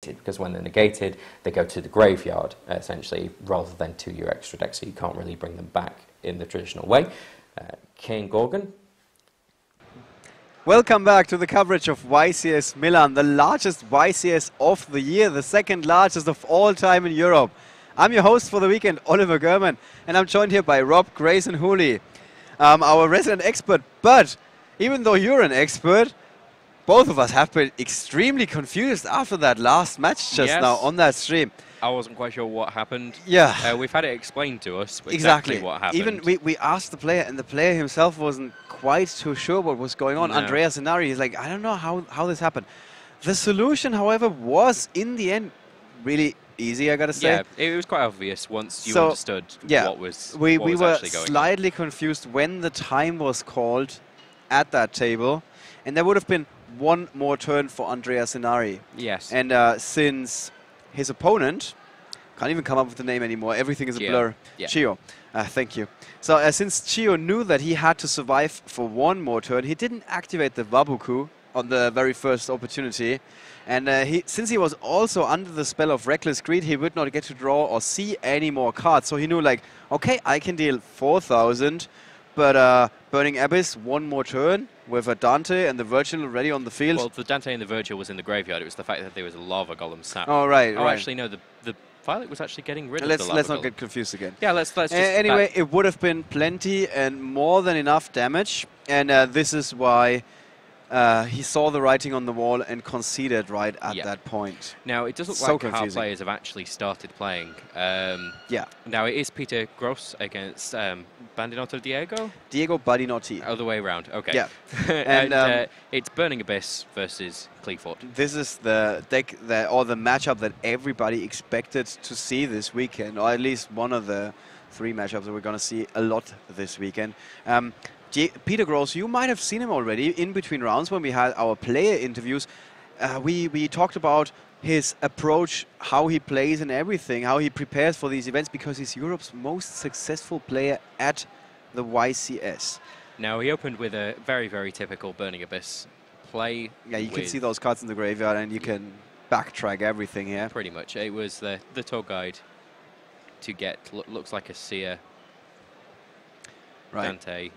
negated, because when they're negated, they go to the graveyard, essentially, rather than to your extra deck, so you can't really bring them back in the traditional way. King Gorgon. Welcome back to the coverage of YCS Milan, the largest YCS of the year, the second largest of all time in Europe. I'm your host for the weekend, Oliver Gurman, and I'm joined here by Rob, Grace and Hooley, our resident expert. But even though you're an expert, both of us have been extremely confused after that last match just now on that stream. I wasn't quite sure what happened. Yeah. We've had it explained to us exactly what happened. Even we asked the player, and the player himself wasn't quite too sure what was going on. No. Andrea Zenari, he's like, I don't know how this happened. The solution, however, was in the end really easy, I gotta say. Yeah, it was quite obvious once you understood what was we were actually going slightly confused when the time was called at that table, and there would have been one more turn for Andrea Zenari. Yes. And since his opponent, can't even come up with the name anymore, everything is a blur. Chio. Thank you. So since Chio knew that he had to survive for one more turn, he didn't activate the Wabuku on the very first opportunity. And since he was also under the spell of Reckless Greed, he would not get to draw or see any more cards. So he knew, like, okay, I can deal 4,000, but Burning Abyss, one more turn with a Dante and the Virgil already on the field. Well, the Dante and the Virgil was in the graveyard. It was the fact that there was a Lava Golem sat. Oh, right, right. Actually, no, the Violet was actually getting rid of the Lava Let's Golem. not get confused again. Yeah, let's just... Anyway, it would have been plenty and more than enough damage. And this is why he saw the writing on the wall and conceded right at that point. Now, it doesn't look like our players have actually started playing. Now, it is Peter Gross against Badinotti Diego? Diego Badinotti. Other way around, okay. Yeah. and it's Burning Abyss versus Qliphort. This is the deck or the matchup that everybody expected to see this weekend, or at least one of the three matchups that we're going to see a lot this weekend. Peter Gross, you might have seen him already in between rounds when we had our player interviews. We talked about his approach, how he plays and everything, how he prepares for these events, because he's Europe's most successful player at the YCS. Now, he opened with a very, very typical Burning Abyss play. Yeah, you can see those cards in the graveyard and you can backtrack everything here. Pretty much. It was the tour guide to get, looks like a Seer, Dante.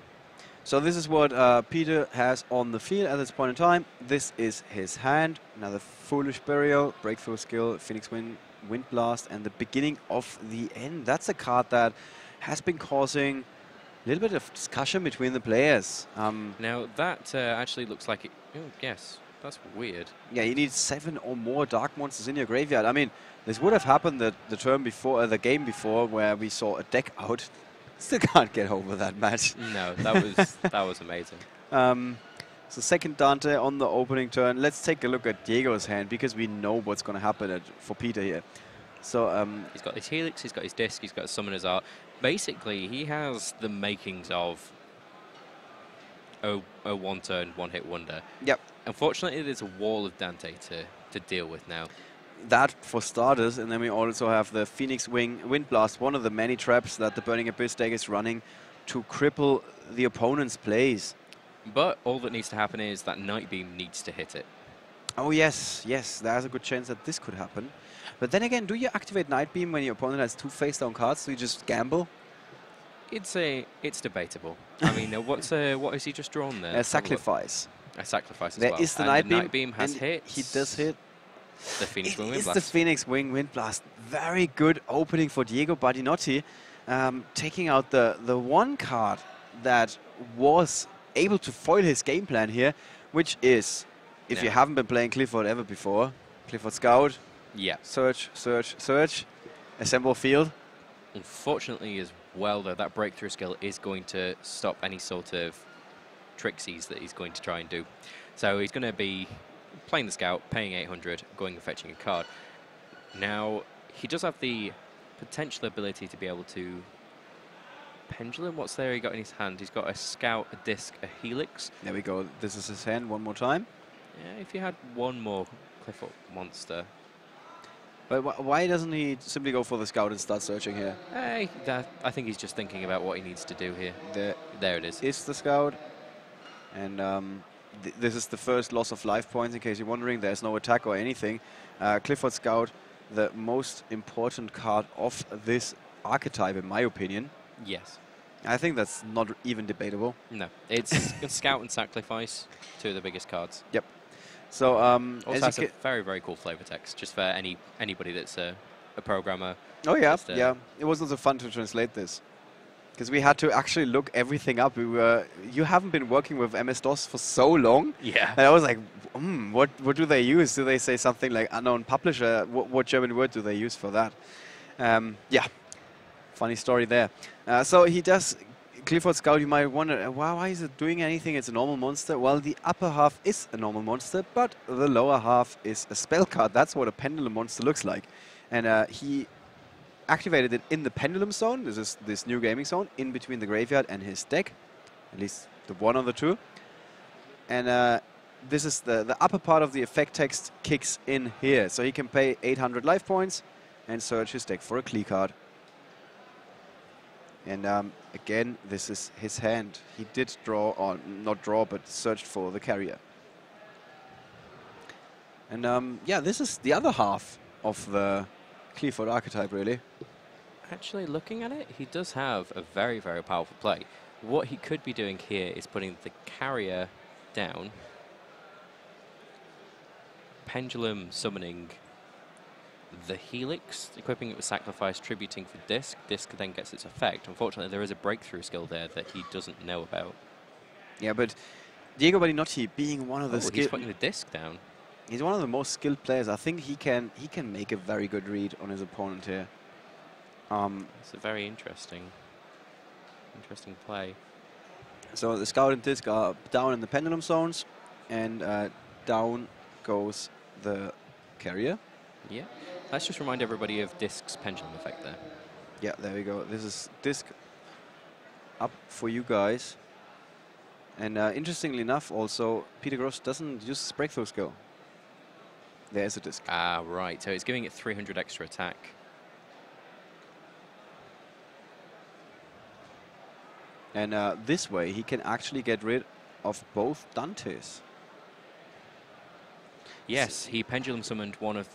So this is what Peter has on the field at this point in time. This is his hand. Another Foolish Burial, Breakthrough Skill, Phoenix Wind, Wind Blast, and the beginning of the end. That's a card that has been causing a little bit of discussion between the players. Now that actually looks like it. Oh, yes, that's weird. Yeah, you need 7 or more Dark Monsters in your graveyard. I mean, this would have happened the turn before, the game before, where we saw a deck out. Still can't get over that match. No, that was amazing. So second Dante on the opening turn. Let's take a look at Diego's hand, because we know what's going to happen for Peter here. So he's got his Helix, he's got his Disc, he's got his Summoner's Art. Basically, he has the makings of a one-turn, one-hit wonder. Yep. Unfortunately, there's a wall of Dante to deal with now. That for starters, and then we also have the Phoenix Wing Wind Blast, one of the many traps that the Burning Abyss deck is running to cripple the opponent's plays. But all that needs to happen is that Night Beam needs to hit it. Oh yes, yes, there's a good chance that this could happen. But then again, do you activate Night Beam when your opponent has 2 face-down cards? Do you just gamble? It's debatable. I mean, what has he just drawn there? A Sacrifice. A Sacrifice as well. There is the Night Beam has hit. He does hit. The Phoenix Wing Wind It's Blast. the Phoenix Wing Wind Blast. Very good opening for Diego Badinotti, taking out the one card that was able to foil his game plan here, which is, if you haven't been playing Qliphort ever before, Qliphort Scout, search, search, search, assemble field. Unfortunately as well, though, that Breakthrough Skill is going to stop any sort of trixies that he's going to try and do. So he's going to be playing the Scout, paying 800, going and fetching a card. Now, he does have the potential ability to be able to Pendulum. What's there he got in his hand? He's got a Scout, a Disc, a Helix. There we go. This is his hand one more time. Yeah, if you had one more Qliphort monster. But why doesn't he simply go for the Scout and start searching here? I think he's just thinking about what he needs to do here. There it is. It's the Scout. And this is the first loss of life points, in case you're wondering. There's no attack or anything. Qliphort Scout, the most important card of this archetype, in my opinion. Yes. I think that's not even debatable. No, it's Scout and Sacrifice, two of the biggest cards. Yep. So also has a very, very cool flavor text, just for anybody that's a programmer. Oh yeah, yeah. It was also fun to translate this, because we had to actually look everything up. You haven't been working with MS-DOS for so long. Yeah. And I was like, what do they use? Do they say something like unknown publisher? What German word do they use for that? Yeah. Funny story there. So he does Qliphort Scout. You might wonder, why is it doing anything? It's a normal monster. Well, the upper half is a normal monster, but the lower half is a spell card. That's what a pendulum monster looks like. And he activated it in the pendulum zone. This is this new gaming zone in between the graveyard and his deck, at least the one of the two. And this is the upper part of the effect text kicks in here. So he can pay 800 life points and search his deck for a Qli card. And again, this is his hand. He did draw, or not draw, but searched for the carrier. And yeah, this is the other half of the Qliphort archetype, really. Actually, looking at it, he does have a very, very powerful play. What he could be doing here is putting the carrier down, pendulum summoning the Helix, equipping it with Sacrifice, tributing for Disc. Disc then gets its effect. Unfortunately, there is a breakthrough skill there that he doesn't know about. Yeah, but Diego Badinotti, being one of the he's putting the Disc down. He's one of the most skilled players. I think he can make a very good read on his opponent here. It's a very interesting play. So the Scout and Disc are down in the pendulum zones, and down goes the carrier. Yeah. Let's just remind everybody of Disc's pendulum effect there. Yeah, there we go. This is Disc up for you guys. And interestingly enough, also, Peter Gross doesn't use his breakthrough skill. There is a Disc. Ah, right. So it's giving it 300 extra attack. And this way, he can actually get rid of both Dantes. Yes, he pendulum summoned one of...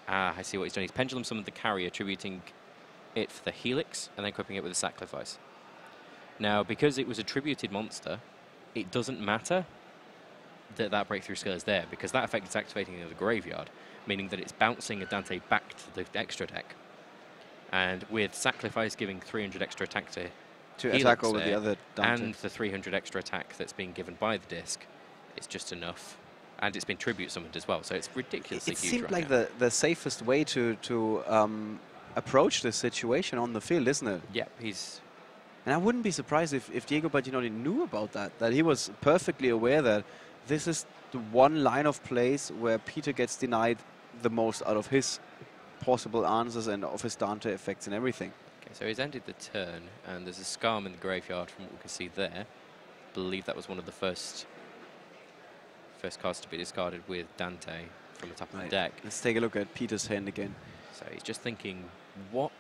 I see what he's done. He's pendulum summoned the carrier, attributing it for the Helix, and then equipping it with a Sacrifice. Now, because it was a tributed monster, it doesn't matter that that breakthrough skill is there, because that effect is activating in the graveyard, meaning that it's bouncing a Dante back to the extra deck. And with Sacrifice giving 300 extra attack to Helix attack over the other Dante, and the 300 extra attack that's being given by the Disc, it's just enough. And it's been tribute summoned as well, so it's ridiculously huge. It seemed right like the safest way to approach this situation on the field, isn't it? Yeah, he's... And I wouldn't be surprised if Diego Badinotti knew about that he was perfectly aware that this is the one line of plays where Peter gets denied the most out of his possible answers and of his Dante effects and everything. Okay, so he's ended the turn, and there's a Scarm in the graveyard from what we can see there. I believe that was one of the first cards to be discarded with Dante from the top of the deck. Let's take a look at Peter's hand again. So he's just thinking, what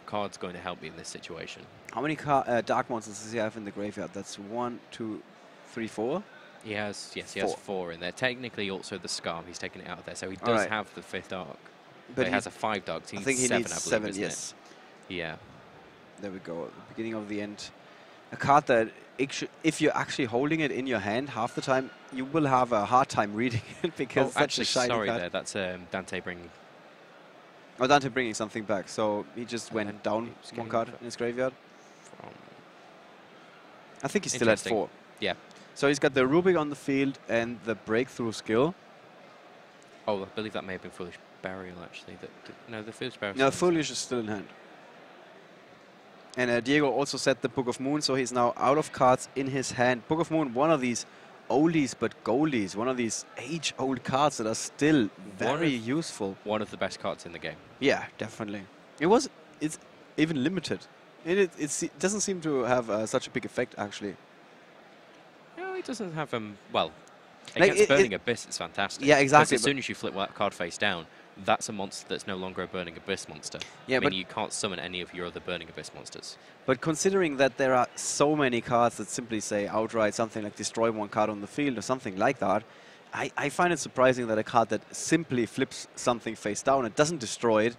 card's going to help me in this situation? How many dark monsters does he have in the graveyard? That's 1, 2, 3, 4? He has, yes, he has 4 in there. Technically also the Scarm, he's taken it out of there, so he does have the 5th dark. But he has a 5 dark, so he needs 7, I believe, 7, yes. Yeah. There we go, at the beginning of the end. A card that, if you're actually holding it in your hand, half the time you will have a hard time reading it, because that's a shiny sorry card. there, that's Dante bringing... Oh, Dante bringing something back, so he just went down one card in his graveyard. I think he's still at 4. Yeah. So he's got the Rubik on the field and the breakthrough skill. Oh, I believe that may have been Foolish Burial, actually. No, the Foolish Burial... No, Foolish is still in hand. And Diego also set the Book of Moon, so he's now out of cards in his hand. Book of Moon, one of these oldies but goldies, one of these age-old cards that are still very useful. One of the best cards in the game. Yeah, definitely. It's even limited. It doesn't seem to have such a big effect, actually. No, it doesn't have well, against Burning Abyss, it's fantastic. Yeah, exactly. As soon as you flip that card face down, that's a monster that's no longer a Burning Abyss monster. Yeah, I mean, but you can't summon any of your other Burning Abyss monsters. But considering that there are so many cards that simply say outright something like destroy one card on the field or something like that, I find it surprising that a card that simply flips something face down and doesn't destroy it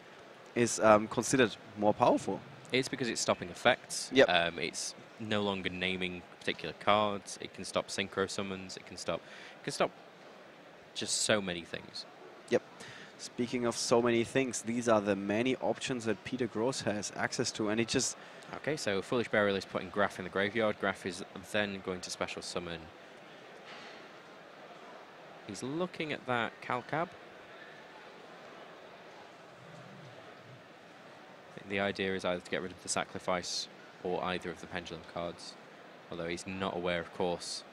is considered more powerful. It's because it's stopping effects. Yep. It's no longer naming particular cards. It can stop synchro summons. It can stop just so many things. Yep. Speaking of so many things, these are the many options that Peter Gross has access to, and it just... Okay, so Foolish Burial is putting Graf in the graveyard. Graf is then going to special summon. He's looking at that Calcab. I think the idea is either to get rid of the Sacrifice or either of the Pendulum cards, although he's not aware, of course,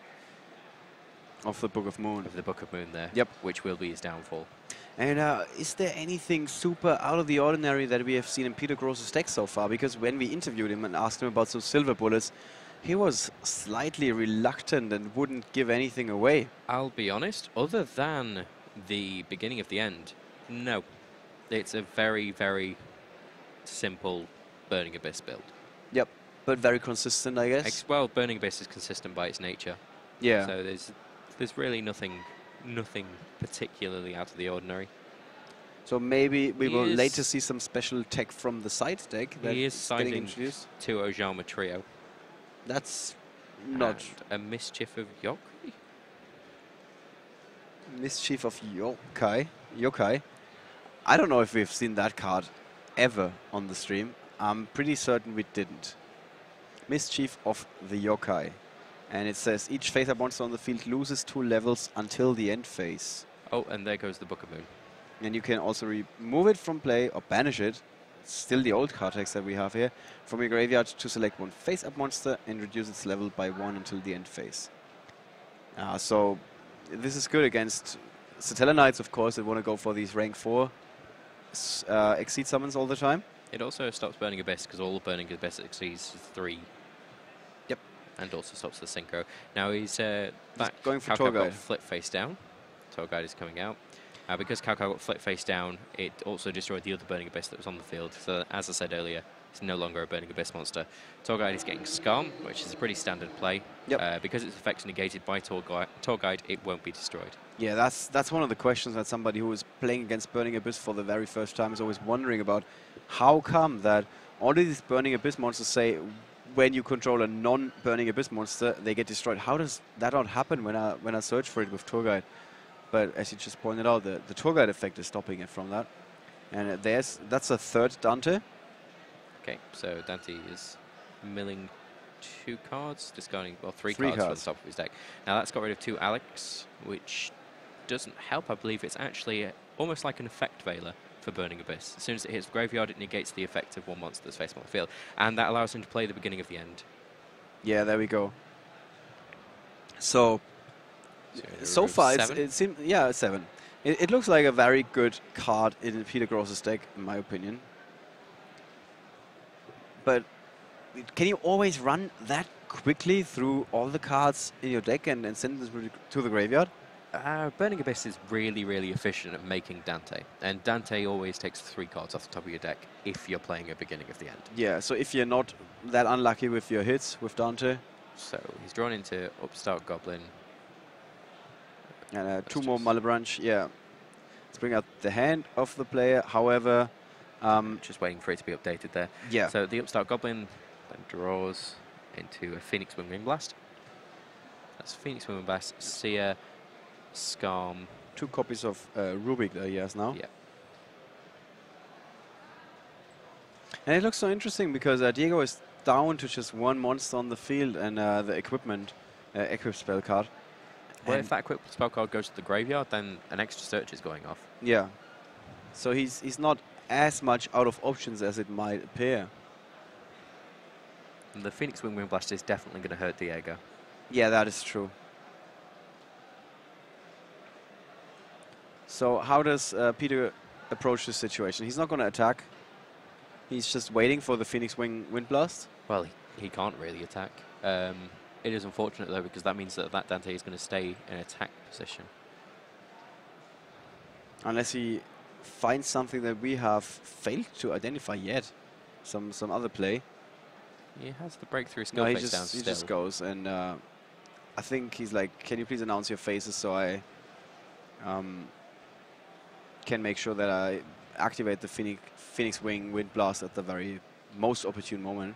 of the Book of Moon. Of the Book of Moon there, yep. Which will be his downfall. And is there anything super out of the ordinary that we have seen in Peter Gross's deck so far? Because when we interviewed him and asked him about some silver bullets, he was slightly reluctant and wouldn't give anything away. I'll be honest, other than the beginning of the end, no. It's a very, very simple Burning Abyss build. Yep, but very consistent, I guess. Well, Burning Abyss is consistent by its nature. Yeah. So there's really nothing particularly out of the ordinary. So maybe we will later see some special tech from the side deck that he is getting siding introduced. to Ojama Trio. That's not... And a Mischief of Yokai? Mischief of Yokai. I don't know if we've seen that card ever on the stream. I'm pretty certain we didn't. Mischief of the Yokai. And it says each face-up monster on the field loses 2 levels until the end phase. Oh, and there goes the Book of Moon. And you can also remove it from play or banish it. It's still the old card text that we have here. From your graveyard to select one face-up monster and reduce its level by 1 until the end phase. So this is good against Satella Knights, of course, that want to go for these rank 4 exceed summons all the time. It also stops Burning Abyss because all Burning Abyss exceeds 3. Yep. And also stops the synchro. Now he's back going for Calcab Tour Guide. got flip face down. Tour Guide is coming out. Because Calcab got flip face down, it also destroyed the other Burning Abyss that was on the field. So as I said earlier, it's no longer a Burning Abyss monster. Tour Guide is getting Scam, which is a pretty standard play. Yep. Because its effects negated by Tour Guide, it won't be destroyed. Yeah, that's one of the questions that somebody who is playing against Burning Abyss for the very first time is always wondering about. How come that all of these Burning Abyss monsters say when you control a non-Burning Abyss monster, they get destroyed? How does that not happen when I search for it with Tour Guide? But as you just pointed out, the Tour Guide effect is stopping it from that. And that's a third Dante. Okay, so Dante is milling 2 cards, discarding, well, 3 cards from the top of his deck. Now that's got rid of 2 Alex, which doesn't help. I believe it's actually almost like an effect veiler for Burning Abyss. As soon as it hits the graveyard, it negates the effect of one monster that's facing on the field. And that allows him to play the beginning of the end. Yeah, there we go. So far, it seems, yeah, 7. It looks like a very good card in Peter Gross's deck, in my opinion. But can you always run that quickly through all the cards in your deck and send them to the graveyard? Burning Abyss is really, really efficient at making Dante. And Dante always takes 3 cards off the top of your deck if you're playing a beginning of the end. Yeah, so if you're not that unlucky with your hits with Dante. So he's drawn into Upstart Goblin. And 2 more Malebranche, yeah. Let's bring out the hand of the player. However, just waiting for it to be updated there. Yeah. So the Upstart Goblin then draws into a Phoenix Wing Blast. That's Phoenix Wing Blast, Seer, Scam. 2 copies of Rubik that he has now. Yeah. And it looks so interesting because Diego is down to just 1 monster on the field and the equipment, equip spell card. Well, if that equip spell card goes to the graveyard, then an extra search is going off. Yeah. So he's not as much out of options as it might appear. And the Phoenix Wing Blast is definitely going to hurt Diego. Yeah, that is true. So how does Peter approach this situation? He's not going to attack. He's just waiting for the Phoenix Wing Wind Blast. Well, he can't really attack. It is unfortunate, though, because that means that Dante is going to stay in attack position. Unless he find something that we have failed to identify yet. Some other play. He has the breakthrough skill face down still. He just goes, and I think he's like, can you please announce your faces so I can make sure that I activate the Phoenix Wing Wind Blast at the very most opportune moment.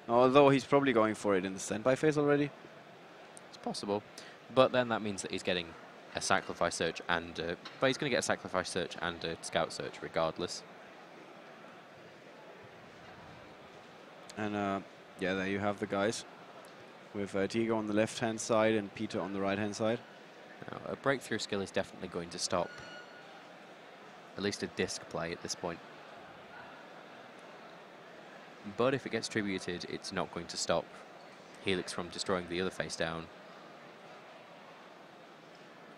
Although he's probably going for it in the standby phase already. It's possible, but then that means that he's getting a sacrifice search and but he's going to get a sacrifice search and a scout search regardless. And yeah, there you have the guys with Diego on the left-hand side and Peter on the right-hand side. Now, a breakthrough skill is definitely going to stop at least a disc play at this point. But if it gets tributed, it's not going to stop Helix from destroying the other face down.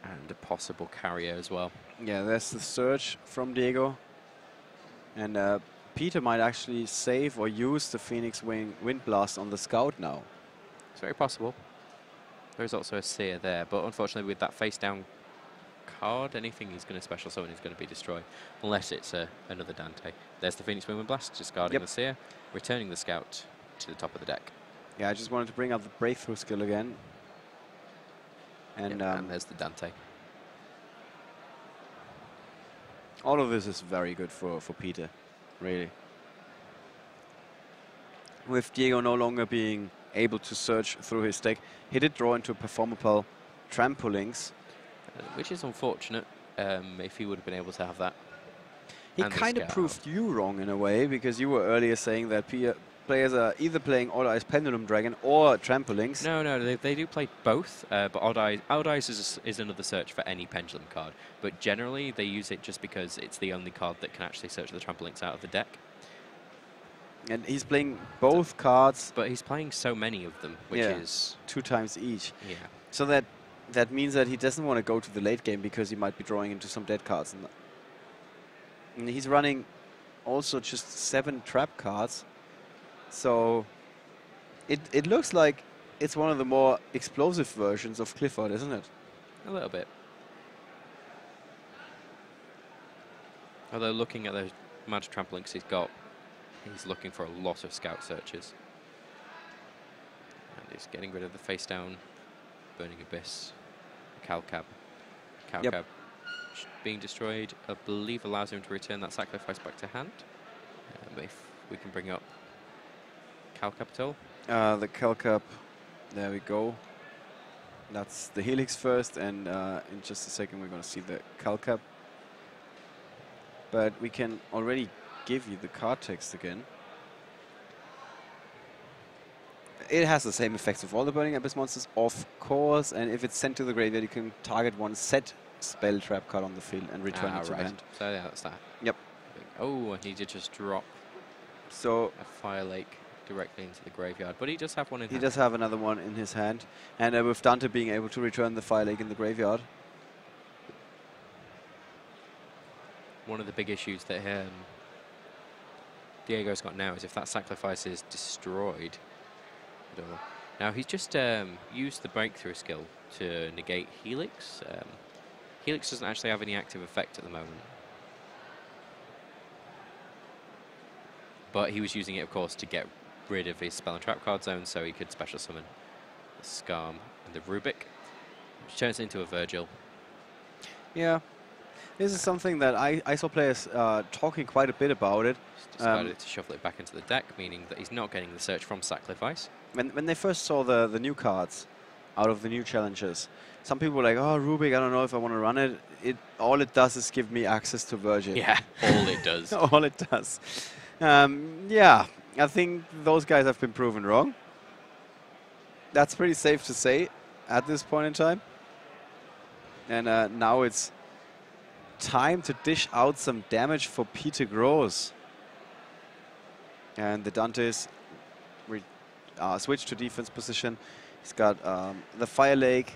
And a possible carrier as well. Yeah, that's the search from Diego. And Peter might actually save or use the Phoenix Wing Wind Blast on the scout now. It's very possible. There's also a seer there, but unfortunately with that face down card, anything he's going to special summon is going to be destroyed, unless it's another Dante. There's the Phoenix Wing Wind Blast, discarding the seer, returning the scout to the top of the deck. Yeah, I just wanted to bring up the breakthrough skill again. And, and there's the Dante. All of this is very good for Peter, really. With Diego no longer being able to search through his deck, he did draw into Performapal Trampolines. Which is unfortunate, if he would have been able to have that. He kind of proved you wrong in a way, because you were earlier saying that players are either playing Odd Eyes Pendulum Dragon or Trampolines. No, they do play both, but Odd Eyes is another search for any Pendulum card. But generally, they use it just because it's the only card that can actually search the Trampolines out of the deck. And he's playing both cards. But he's playing so many of them, which is 2 times each. Yeah. So that means that he doesn't want to go to the late game because he might be drawing into some dead cards. And he's running also just 7 trap cards. So it looks like it's one of the more explosive versions of Qliphort, isn't it? A little bit. Although looking at the amount of trampolines he's got, he's looking for a lot of scout searches. And he's getting rid of the face down, Burning Abyss, Calcab. Calcab being destroyed, I believe, allows him to return that sacrifice back to hand. If we can bring up Calcab at all. The Calcab, there we go. That's the Helix first, and in just a second we're going to see the Calcab. But we can already give you the card text again. It has the same effects of all the Burning Abyss monsters, of course, and if it's sent to the graveyard, you can target one set spell trap card on the field and return it to hand. So yeah, that's that. Yep. Oh, and he did just drop a Fire Lake directly into the graveyard, but he does have one in hand. He does have another one in his hand, and with Dante being able to return the Fire Lake in the graveyard. One of the big issues that Diego's got now is if that sacrifice is destroyed. Now he's just used the breakthrough skill to negate Helix. Helix doesn't actually have any active effect at the moment. But he was using it, of course, to get rid of his spell and trap card zone, so he could special summon the Skarm and the Rubik, which turns into a Virgil. Yeah. This is something that I saw players talking quite a bit about it. He's decided to shuffle it back into the deck, meaning that he's not getting the search from Sacrifice. When they first saw the new cards out of the new challenges, some people were like, oh, Rubik, I don't know if I want to run it. All it does is give me access to Virgil. Yeah, all it does. All it does. Yeah, I think those guys have been proven wrong. That's pretty safe to say at this point in time. And now it's time to dish out some damage for Peter Gross. And the Dantes switch to defense position. He's got the Fire Lake.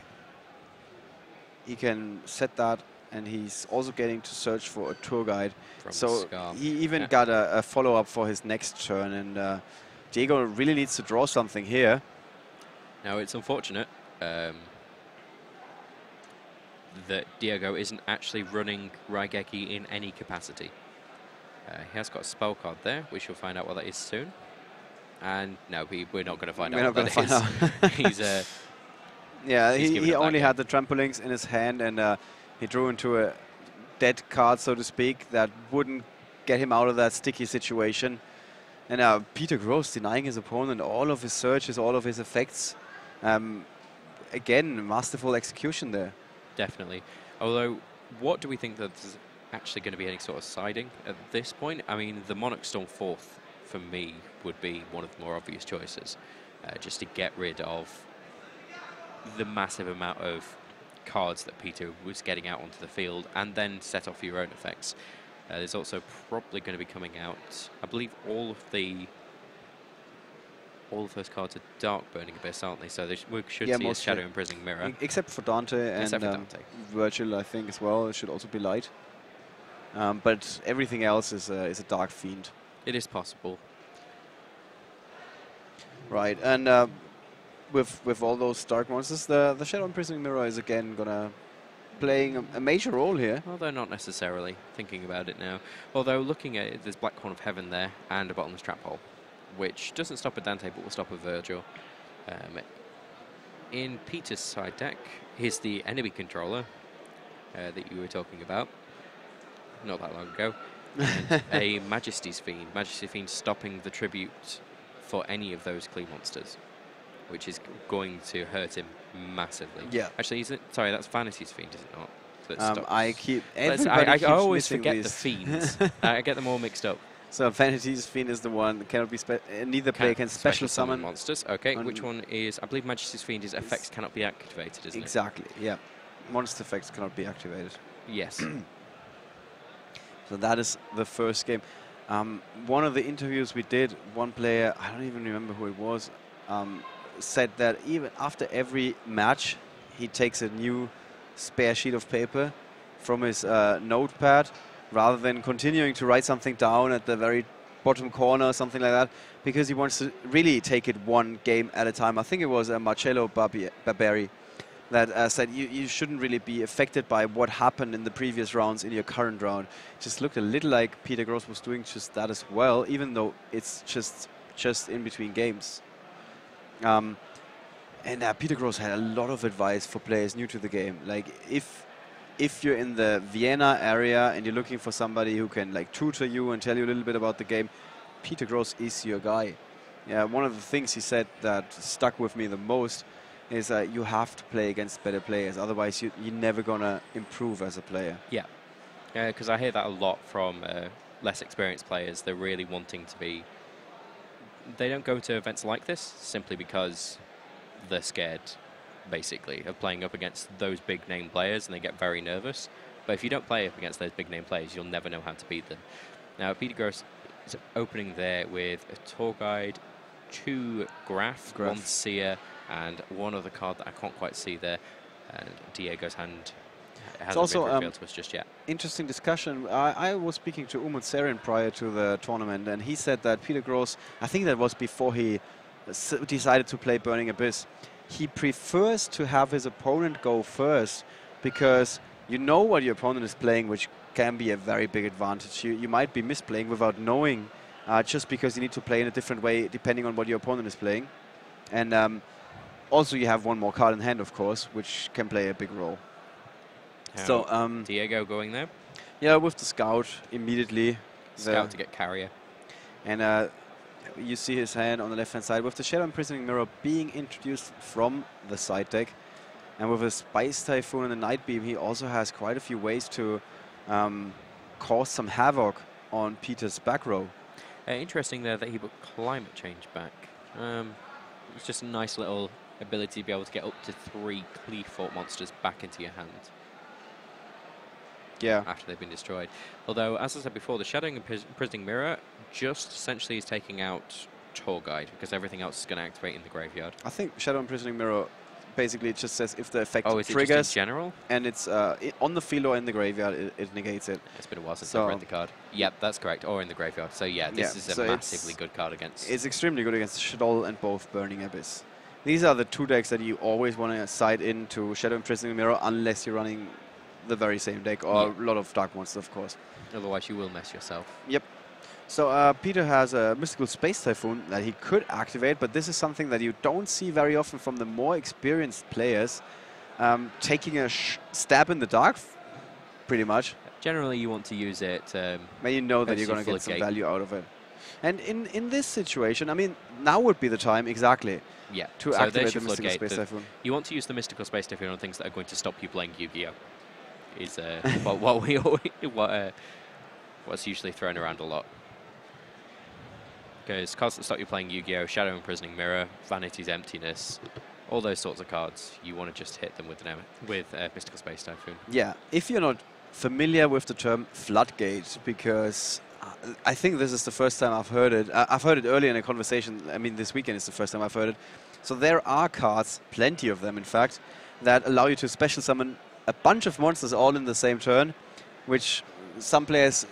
He can set that, and he's also getting to search for a tour guide. So he even got a follow-up for his next turn, and Diego really needs to draw something here. Now, it's unfortunate. The that Diego isn't actually running Raigeki in any capacity. He has got a spell card there, which we'll find out what that is soon. And no, we're not going to find out what that is. He's yeah, he only had the trampolines in his hand, and he drew into a dead card, so to speak, that wouldn't get him out of that sticky situation. And Peter Gross denying his opponent all of his searches, all of his effects. Again, masterful execution there. Definitely. Although, what do we think that there's actually going to be any sort of siding at this point? I mean, the Monarch Storm 4th, for me, would be one of the more obvious choices, just to get rid of the massive amount of cards that Peter was getting out onto the field, and then set off your own effects. There's also probably going to be coming out, I believe, all of those cards are Dark Burning Abyss, aren't they? So we should see a Shadow Imprisoning Mirror. Except for Dante and Virgil, I think, as well. It should also be Light. But everything else is a Dark Fiend. It is possible. Right, and with all those Dark monsters, the Shadow Imprisoning Mirror is again gonna playing a major role here. Although not necessarily, thinking about it now. Although looking at it, there's Black Horn of Heaven there and a Bottomless Trap Hole, which doesn't stop a Dante but will stop a Virgil. In Peter's side deck, here's the enemy controller that you were talking about not that long ago. And a Majesty's Fiend. Majesty's Fiend stopping the tribute for any of those Qli monsters, which is going to hurt him massively. Yeah. Actually, sorry, that's Vanity's Fiend, is it not? I always forget the fiends. I get them all mixed up. So Vanity's Fiend is the one that cannot be neither player can special summon monsters. Okay, which one is? I believe Majesty's Fiend is effects cannot be activated, isn't it? Exactly. Yeah, monster effects cannot be activated. Yes. So that is the first game. One of the interviews we did, one player, I don't even remember who it was, said that even after every match, he takes a new spare sheet of paper from his notepad, rather than continuing to write something down at the very bottom corner or something like that, because he wants to really take it one game at a time. I think it was Marcello Barberi that said you shouldn't really be affected by what happened in the previous rounds in your current round. Just looked a little like Peter Gross was doing just that as well, even though it's just in between games. And Peter Gross had a lot of advice for players new to the game. Like if you're in the Vienna area and you're looking for somebody who can like tutor you and tell you a little bit about the game, Peter Gross is your guy. Yeah, one of the things he said that stuck with me the most is that you have to play against better players, otherwise you're never gonna improve as a player. Yeah, because I hear that a lot from less experienced players. They're really wanting to be. They don't go to events like this simply because they're scared, basically, of playing up against those big name players, and they get very nervous. But if you don't play up against those big name players, you'll never know how to beat them. Now, Peter Gross is opening there with a tour guide, 2 Graph. 1 Seer, and one other card that I can't quite see there. And Diego's hand hasn't been revealed to us just yet. Interesting discussion. I was speaking to Umut Serin prior to the tournament, and he said that Peter Gross, I think that was before he decided to play Burning Abyss, he prefers to have his opponent go first, because you know what your opponent is playing, which can be a very big advantage. You might be misplaying without knowing, just because you need to play in a different way depending on what your opponent is playing. And also you have one more card in hand, of course, which can play a big role. So Diego going there? Yeah, with the Scout immediately. Scout to get Carrier. And you see his hand on the left-hand side with the Shadow Imprisoning Mirror being introduced from the side deck. And with a Spice Typhoon and a Night Beam, he also has quite a few ways to cause some havoc on Peter's back row. Interesting there that he put Climate Change back. It's just a nice little ability to be able to get up to 3 Qliphort monsters back into your hand. Yeah. After they've been destroyed. Although, as I said before, the Shadow Imprisoning Mirror just essentially is taking out Tour Guide, because everything else is going to activate in the graveyard. I think Shadow Imprisoning Mirror basically just says if the effect triggers, it just in general? And it's on the field or in the graveyard, it negates it. It's been a while since I've read the card. Yep, that's correct. Or in the graveyard. So yeah, this is a massively good card against. It's extremely good against Shaddoll and both Burning Abyss. These are the 2 decks that you always want to side into Shadow Imprisoning Mirror, unless you're running the very same deck, or a lot of Dark Monster, of course. Otherwise, you will mess yourself. Yep. So Peter has a Mystical Space Typhoon that he could activate, but this is something that you don't see very often from the more experienced players. Taking a stab in the dark, pretty much. Generally, you want to use it when you know that you're going to get some value out of it. And in this situation, I mean, now would be the time, exactly, to activate the Mystical Space Typhoon. You want to use the Mystical Space Typhoon on things that are going to stop you playing Yu-Gi-Oh! Is what's usually thrown around a lot. Because cards that stop you playing Yu-Gi-Oh!, Shadow Imprisoning Mirror, Vanity's Emptiness, all those sorts of cards, you want to just hit them with Mystical Space Typhoon. Yeah, if you're not familiar with the term floodgate, because I think this is the first time I've heard it. I've heard it earlier in a conversation. I mean, this weekend is the first time I've heard it. So there are cards, plenty of them in fact, that allow you to special summon a bunch of monsters all in the same turn, which some players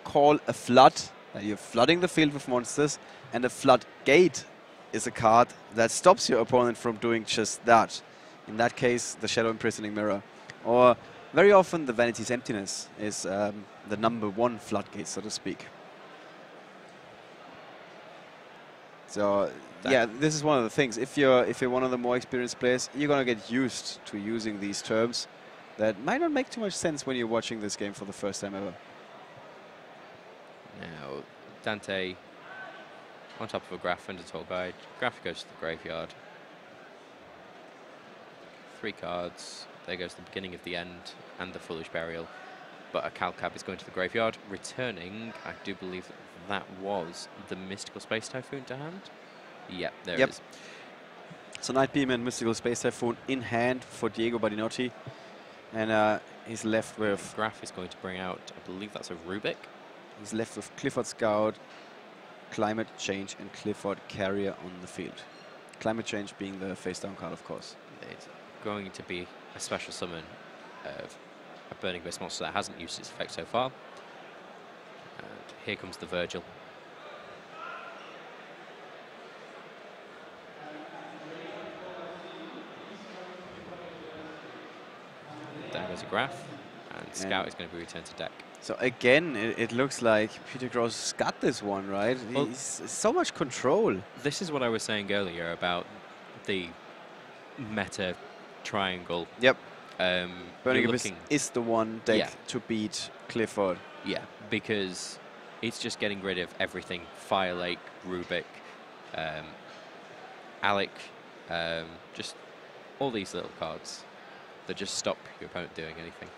call a flood. You're flooding the field with monsters, and a floodgate is a card that stops your opponent from doing just that. In that case, the Shadow Imprisoning Mirror. Or very often the Vanity's Emptiness is the #1 floodgate, so to speak. So yeah, this is one of the things. If you're one of the more experienced players, you're gonna get used to using these terms that might not make too much sense when you're watching this game for the first time ever. Now, Dante on top of a Graph and a Tour Guide. Graph goes to the graveyard. 3 cards. There goes the beginning of the end and the Foolish Burial. But a Calcab is going to the graveyard. Returning, I do believe that was the Mystical Space Typhoon to hand. Yep, there it is. So Night Beam and Mystical Space Typhoon in hand for Diego Badinotti. And he's left with... Graph is going to bring out, I believe that's a Rubik. He's left with Qliphort Scout, Climate Change, and Qliphort Carrier on the field. Climate Change being the face-down card, of course. It's going to be a special summon of a Burning Abyss monster that hasn't used its effect so far. And here comes the Virgil. There goes a Graph, and Scout is going to be returned to deck. So again, it looks like Peter Gross got this one, right? Well, he's so much control. This is what I was saying earlier about the meta triangle. Yep. Burning Abyss is the one deck to beat Qliphort. Yeah, because it's just getting rid of everything. Fire Lake, Rubik, Alec, just all these little cards that just stop your opponent doing anything.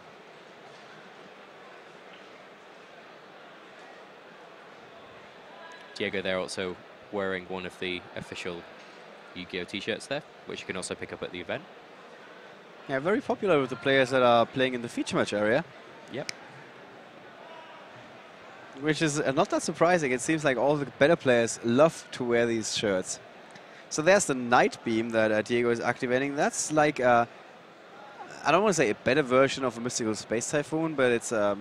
Diego there also wearing one of the official Yu-Gi-Oh! T-shirts there, which you can also pick up at the event. Yeah, very popular with the players that are playing in the feature match area. Yep. Which is not that surprising. It seems like all the better players love to wear these shirts. So there's the Night Beam that Diego is activating. That's like I don't want to say a better version of a Mystical Space Typhoon, but it's a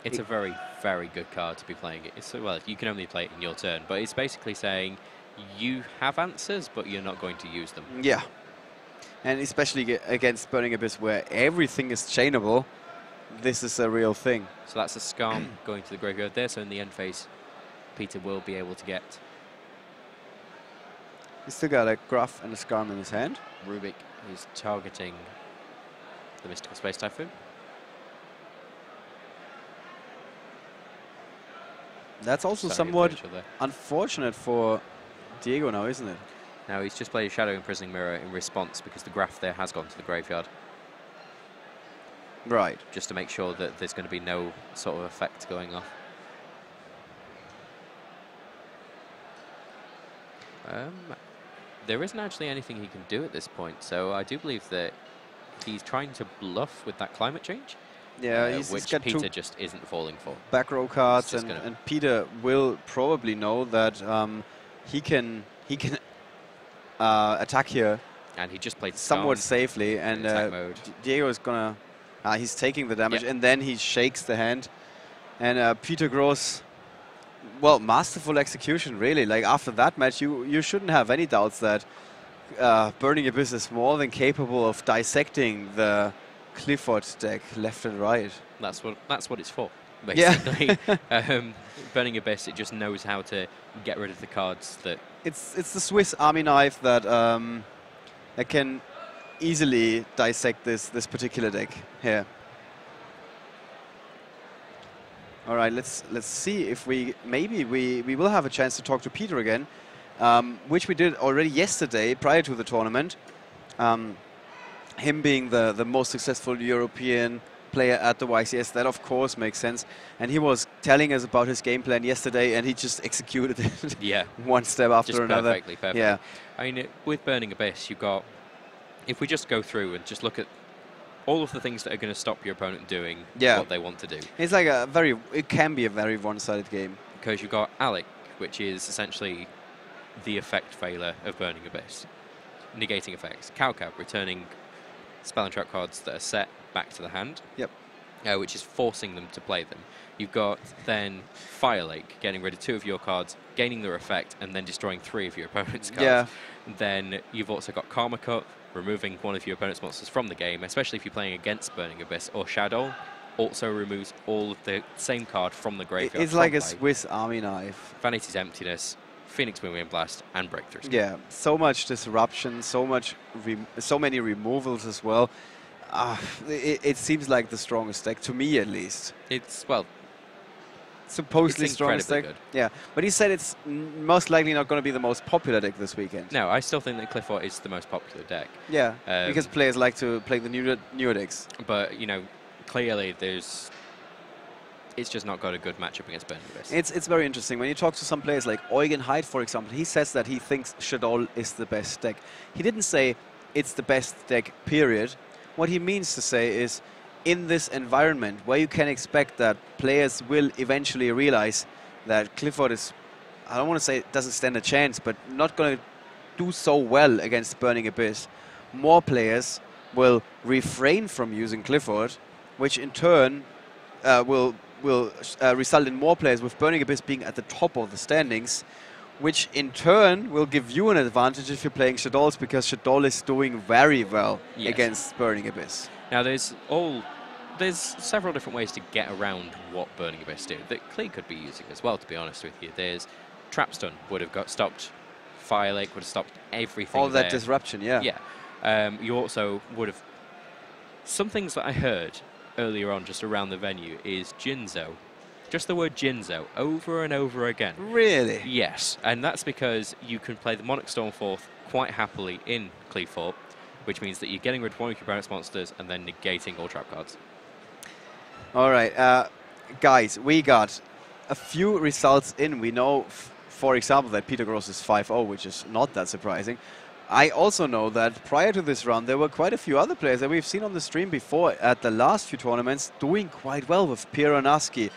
very, very good card to be playing it. Well, you can only play it in your turn, but it's basically saying you have answers, but you're not going to use them. Yeah. And especially against Burning Abyss, where everything is chainable, this is a real thing. So that's a Skarm going to the graveyard there, so in the end phase, Peter will be able to get... He's still got a Graph and a Skarm in his hand. Rubik is targeting the Mystical Space Typhoon. That's also somewhat unfortunate for Diego now, isn't it? Now he's just played a Shadow Imprisoning Mirror in response because the Graph there has gone to the graveyard. Right. Just to make sure that there's going to be no sort of effect going off. There isn't actually anything he can do at this point, so I do believe that he's trying to bluff with that Climate Change. Yeah, which Peter just isn't falling for. Back row cards, and Peter will probably know that he can attack here. And he just played somewhat safely, and Diego is gonna. He's taking the damage, and then he shakes the hand, and Peter Gross. Well, masterful execution, really. Like after that match, you shouldn't have any doubts that Burning Abyss is more than capable of dissecting the Qliphort deck left and right. That's what it's for, basically. Burning Abyss, it just knows how to get rid of the cards that... It's the Swiss Army knife that that can easily dissect this particular deck here. All right, let's see if we will have a chance to talk to Peter again, which we did already yesterday prior to the tournament. Him being the most successful European player at the YCS, that of course makes sense. And he was telling us about his game plan yesterday, and he just executed it. Yeah, one step after just another. Perfectly. Yeah, I mean, with Burning Abyss, you've got, if we just go through and just look at all of the things that are going to stop your opponent doing what they want to do. It's like it can be a very one-sided game. Because you've got Alec, which is essentially the effect failure of Burning Abyss. Negating effects. Cowcab, returning spell and trap cards that are set back to the hand. Yep. Which is forcing them to play them. You've got then Fire Lake, getting rid of 2 of your cards, gaining their effect, and then destroying 3 of your opponent's cards. Yeah. Then you've also got Karma Cut, removing 1 of your opponent's monsters from the game, especially if you're playing against Burning Abyss, or Shadow also removes all of the same card from the graveyard. It's like a Swiss Army knife. Vanity's Emptiness, Phoenix Wing Blast, and Breakthrough. Yeah, so much disruption, so many removals as well. It seems like the strongest deck, to me at least. It's, well, supposedly it's strongest deck. good. Yeah, but he said it's most likely not going to be the most popular deck this weekend. No, I still think that Qliphort is the most popular deck. Yeah, because players like to play the newer decks. But, you know, clearly it's just not got a good matchup against Burning Abyss. It's very interesting. When you talk to some players like Eugen Heid, for example, he says that he thinks Shadow is the best deck. He didn't say it's the best deck, period. What he means to say is, in this environment where you can expect that players will eventually realize that Qliphort is, I don't want to say it doesn't stand a chance, but not going to do so well against Burning Abyss, more players will refrain from using Qliphort, which in turn will result in more players with Burning Abyss being at the top of the standings, which in turn will give you an advantage if you're playing Shadows, because Shadow is doing very well against Burning Abyss. Now there's several different ways to get around what Burning Abyss do that Klee could be using as well, to be honest with you. There's Trap Stun would have got stopped, Fire Lake would have stopped everything. All that disruption, yeah. Yeah. You also would have, some things that I heard earlier on just around the venue is Jinzo. Just the word Jinzo over and over again. Really? Yes, and that's because you can play the Monarch Stormforth quite happily in Qliphort, which means that you're getting rid of 1 of your opponent's monsters and then negating all trap cards. All right, guys, we got a few results in. We know, for example, that Peter Gross is 5-0, which is not that surprising. I also know that prior to this round, there were quite a few other players that we've seen on the stream before at the last few tournaments doing quite well, with Pierre Onaski,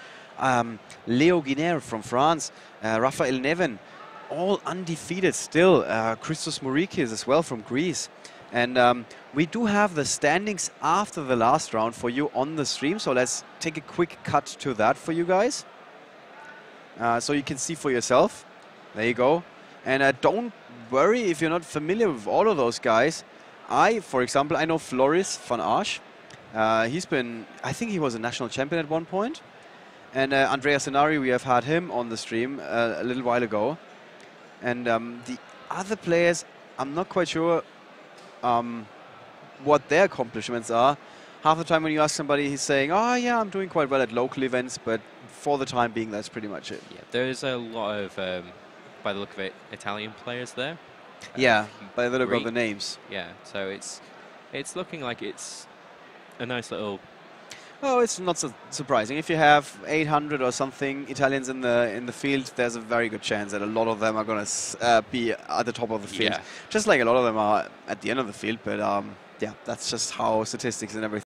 Leo Guiner from France, Raphael Neven, all undefeated still. Christos Mourikis as well from Greece. And we do have the standings after the last round for you on the stream, so let's take a quick cut to that for you guys. So you can see for yourself. There you go. And don't worry if you're not familiar with all of those guys. For example, I know Floris van Arsch. He's been, I think he was a national champion at one point. And Andrea Senari, we have had him on the stream a little while ago. And the other players, I'm not quite sure what their accomplishments are. Half the time when you ask somebody, he's saying, oh yeah, I'm doing quite well at local events, but for the time being, that's pretty much it. Yeah, there's a lot of, by the look of it, Italian players there. Yeah, by the look of the names. Yeah, so it's looking like it's a nice little... Oh, it's not so surprising. If you have 800 or something Italians in the field, there's a very good chance that a lot of them are going to be at the top of the field. Yeah. Just like a lot of them are at the end of the field. But yeah, that's just how statistics and everything